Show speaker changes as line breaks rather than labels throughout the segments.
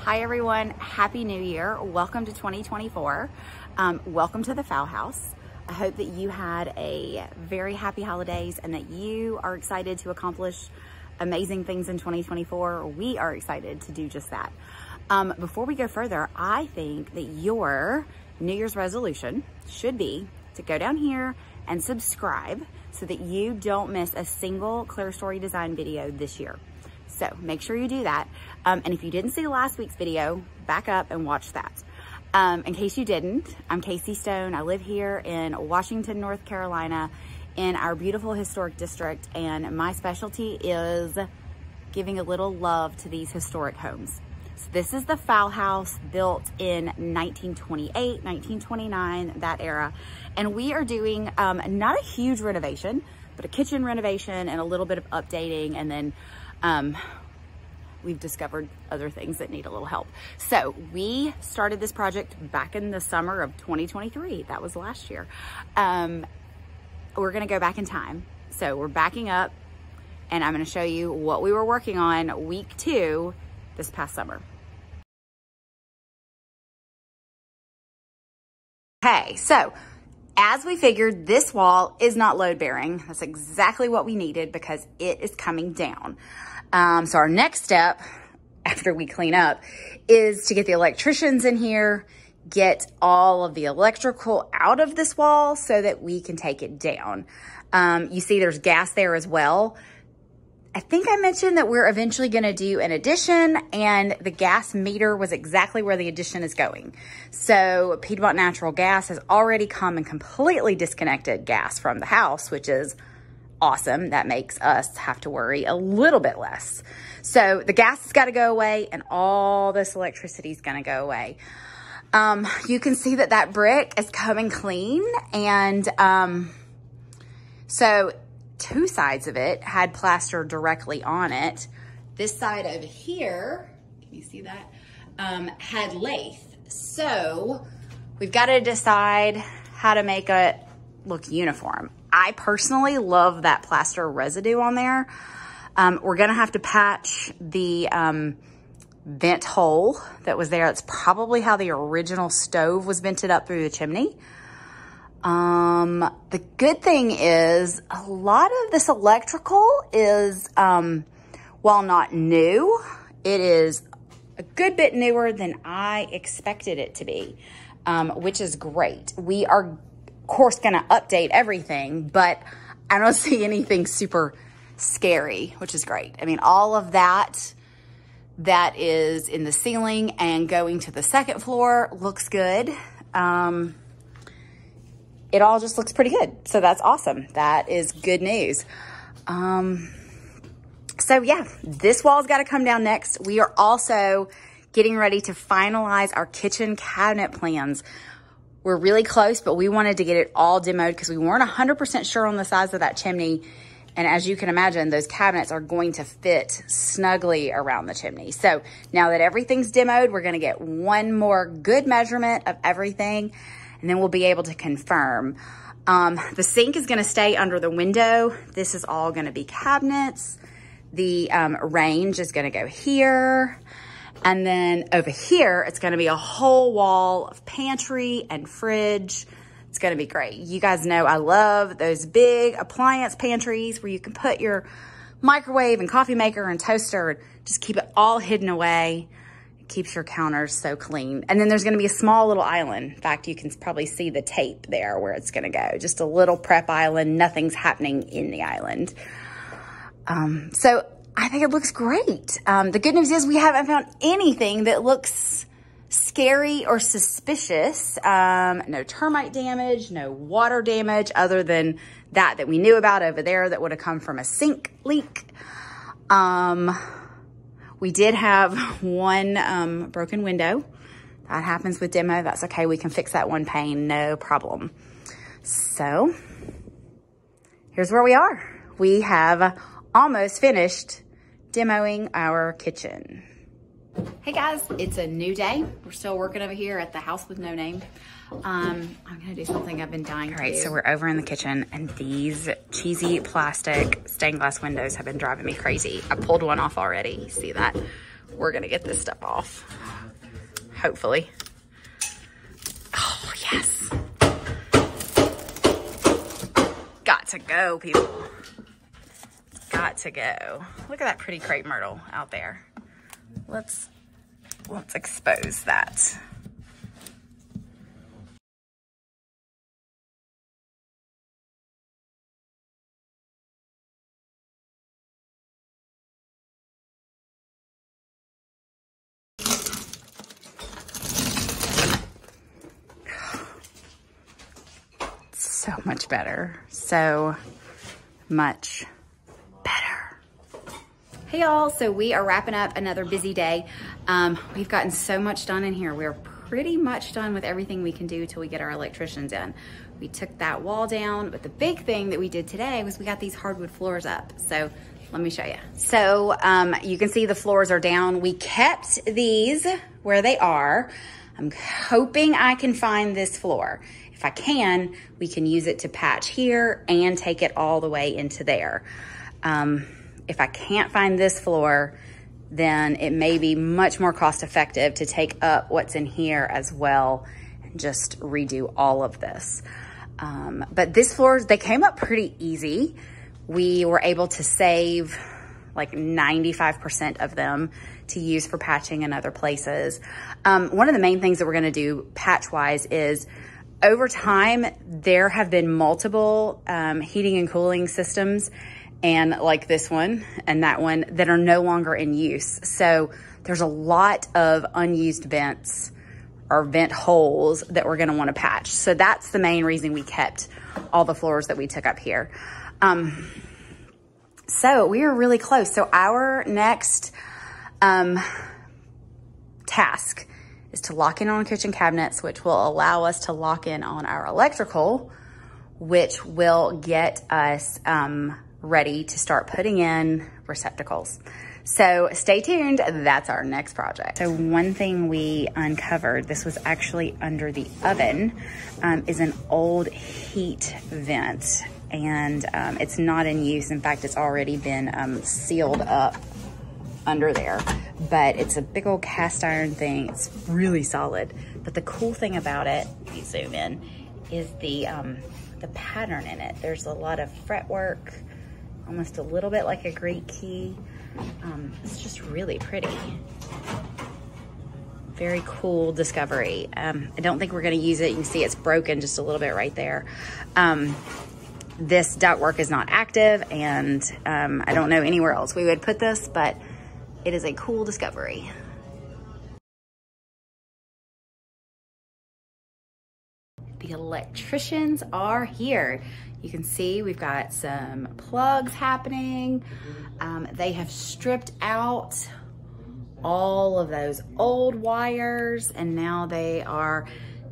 Hi everyone, Happy New Year. Welcome to 2024. Welcome to the Fowle House. I hope that you had a very happy holidays and that you are excited to accomplish amazing things in 2024. We are excited to do just that. Before we go further, I think that your New Year's resolution should be to go down here and subscribe so that you don't miss a single Clerestory design video this year. So make sure you do that. And if you didn't see last week's video, back up and watch that. In case you didn't, I'm Casey Stone. I live here in Washington, North Carolina in our beautiful historic district. And my specialty is giving a little love to these historic homes. So this is the Fowle House, built in 1928, 1929, that era. And we are doing not a huge renovation, but a kitchen renovation and a little bit of updating. And then we've discovered other things that need a little help. So we started this project back in the summer of 2023. That was last year. We're gonna go back in time. So we're backing up and I'm gonna show you what we were working on week 2 this past summer. Okay, so as we figured, this wall is not load bearing. That's exactly what we needed because it is coming down. So our next step after we clean up is to get the electricians in here, get all of the electrical out of this wall so that we can take it down. You see there's gas there as well. I think I mentioned that we're eventually gonna do an addition, and the gas meter was exactly where the addition is going. So Piedmont Natural Gas has already come and completely disconnected gas from the house, which is awesome. That makes us have to worry a little bit less. So the gas has got to go away and all this electricity is going to go away. You can see that that brick is coming clean. And so 2 sides of it had plaster directly on it. This side over here, can you see that, had lath. So we've got to decide how to make it look uniform. I personally love that plaster residue on there. We're gonna have to patch the vent hole that was there. That's probably how the original stove was vented up through the chimney. The good thing is a lot of this electrical is, while not new, it is a good bit newer than I expected it to be, which is great. We are, of course, gonna update everything, but I don't see anything super scary, which is great. I mean, all of that is in the ceiling and going to the second floor looks good. It all just looks pretty good. So that's awesome. That is good news. So yeah, this wall's got to come down next. We are also getting ready to finalize our kitchen cabinet plans. We're really close, but we wanted to get it all demoed because we weren't 100% sure on the size of that chimney. And as you can imagine, those cabinets are going to fit snugly around the chimney. So now that everything's demoed, we're gonna get one more good measurement of everything, and then we'll be able to confirm. The sink is gonna stay under the window. This is all gonna be cabinets. The range is gonna go here. And then over here, it's gonna be a whole wall of pantry and fridge. It's gonna be great. You guys know I love those big appliance pantries where you can put your microwave and coffee maker and toaster and just keep it all hidden away. It keeps your counters so clean. And then there's gonna be a small little island. In fact, you can probably see the tape there where it's gonna go. Just a little prep island, nothing's happening in the island. So I think it looks great. The good news is we haven't found anything that looks scary or suspicious. No termite damage, no water damage other than that we knew about over there that would have come from a sink leak. We did have one broken window. That happens with demo. That's okay. We can fix that one pane, no problem. So here's where we are. We have almost finished demoing our kitchen. Hey guys, it's a new day. We're still working over here at the house with no name. I'm gonna do something I've been dying to do. All right, so we're over in the kitchen and these cheesy plastic stained glass windows have been driving me crazy. I pulled one off already, see that? We're gonna get this stuff off. hopefully. Oh, yes. Got to go, people. Got to go. Look at that pretty crepe myrtle out there. Let's expose that. So much better. So much better. Hey y'all, so we are wrapping up another busy day. We've gotten so much done in here. We're pretty much done with everything we can do till we get our electricians in. We took that wall down, but the big thing that we did today was we got these hardwood floors up. So let me show you. So you can see the floors are down. We kept these where they are. I'm hoping I can find this floor. If I can, we can use it to patch here and take it all the way into there. If I can't find this floor, then it may be much more cost effective to take up what's in here as well and just redo all of this. But this floor, they came up pretty easy. We were able to save like 95% of them to use for patching in other places. One of the main things that we're gonna do patch-wise is over time, there have been multiple heating and cooling systems, and like this one and that one, that are no longer in use. So there's a lot of unused vents or vent holes that we're gonna wanna patch. So that's the main reason we kept all the floors that we took up here. So we are really close. So our next task is to lock in on kitchen cabinets, which will allow us to lock in on our electrical, which will get us ready to start putting in receptacles. So stay tuned, that's our next project. So one thing we uncovered, this was actually under the oven, is an old heat vent. And it's not in use. In fact, it's already been sealed up under there. But it's a big old cast iron thing. It's really solid. But the cool thing about it, if you zoom in, is the pattern in it. There's a lot of fretwork, almost a little bit like a Greek key. It's just really pretty. Very cool discovery. I don't think we're gonna use it. You can see it's broken just a little bit right there. This ductwork is not active, and I don't know anywhere else we would put this, but it is a cool discovery. The electricians are here. You can see we've got some plugs happening. They have stripped out all of those old wires, and now they are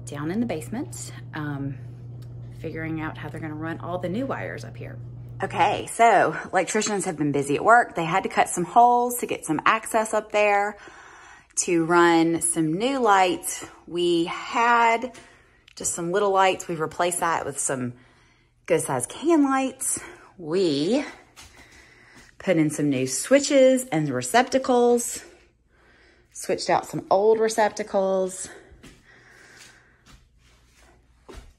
down in the basement, figuring out how they're gonna run all the new wires up here. Okay, so electricians have been busy at work. They had to cut some holes to get some access up there to run some new lights. We had just some little lights. We've replaced that with some good sized can lights. We put in some new switches and receptacles, switched out some old receptacles.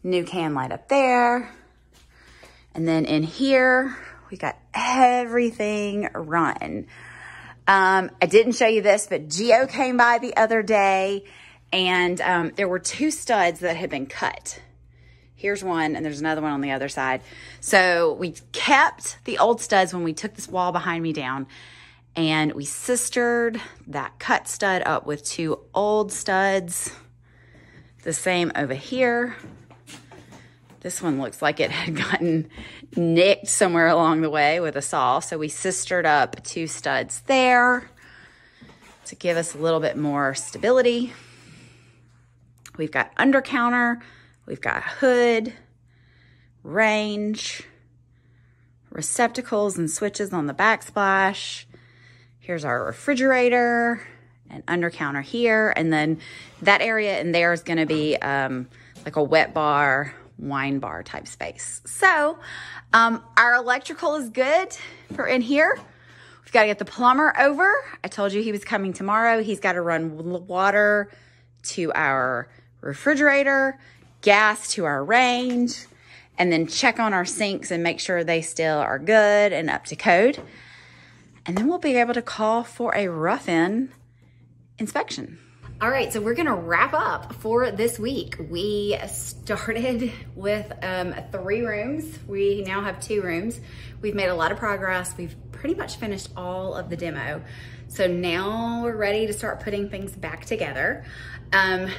New can light up there. And then in here, we got everything run. I didn't show you this, but Gio came by the other day, and there were 2 studs that had been cut. Here's one, and there's another one on the other side. So we kept the old studs when we took this wall behind me down, and we sistered that cut stud up with 2 old studs. The same over here. This one looks like it had gotten nicked somewhere along the way with a saw. So we sistered up 2 studs there to give us a little bit more stability. We've got under counter, we've got hood, range, receptacles and switches on the backsplash. Here's our refrigerator and under counter here. And then that area in there is gonna be like a wet bar, wine bar type space. So our electrical is good for in here. We've got to get the plumber over. I told you he was coming tomorrow. He's got to run water to our refrigerator, gas to our range, and then check on our sinks and make sure they still are good and up to code. And then we'll be able to call for a rough-in inspection. All right, so we're gonna wrap up for this week. We started with 3 rooms. We now have 2 rooms. We've made a lot of progress. We've pretty much finished all of the demo. So now we're ready to start putting things back together.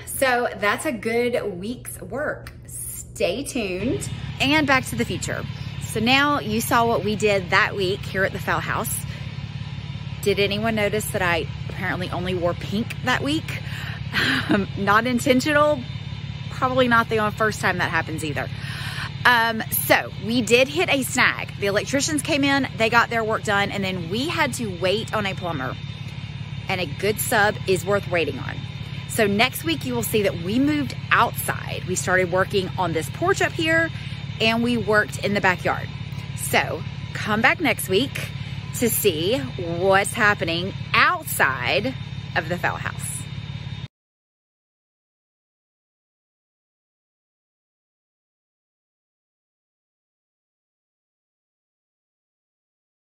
So that's a good week's work. Stay tuned. And back to the future. So now you saw what we did that week here at the Fowle house. Did anyone notice that I apparently only wore pink that week? Not intentional, probably not the first time that happens either. So we did hit a snag. The electricians came in, they got their work done, and then we had to wait on a plumber. And a good sub is worth waiting on. So next week you will see that we moved outside. We started working on this porch up here, and we worked in the backyard. So come back next week to see what's happening outside of the Fowle house.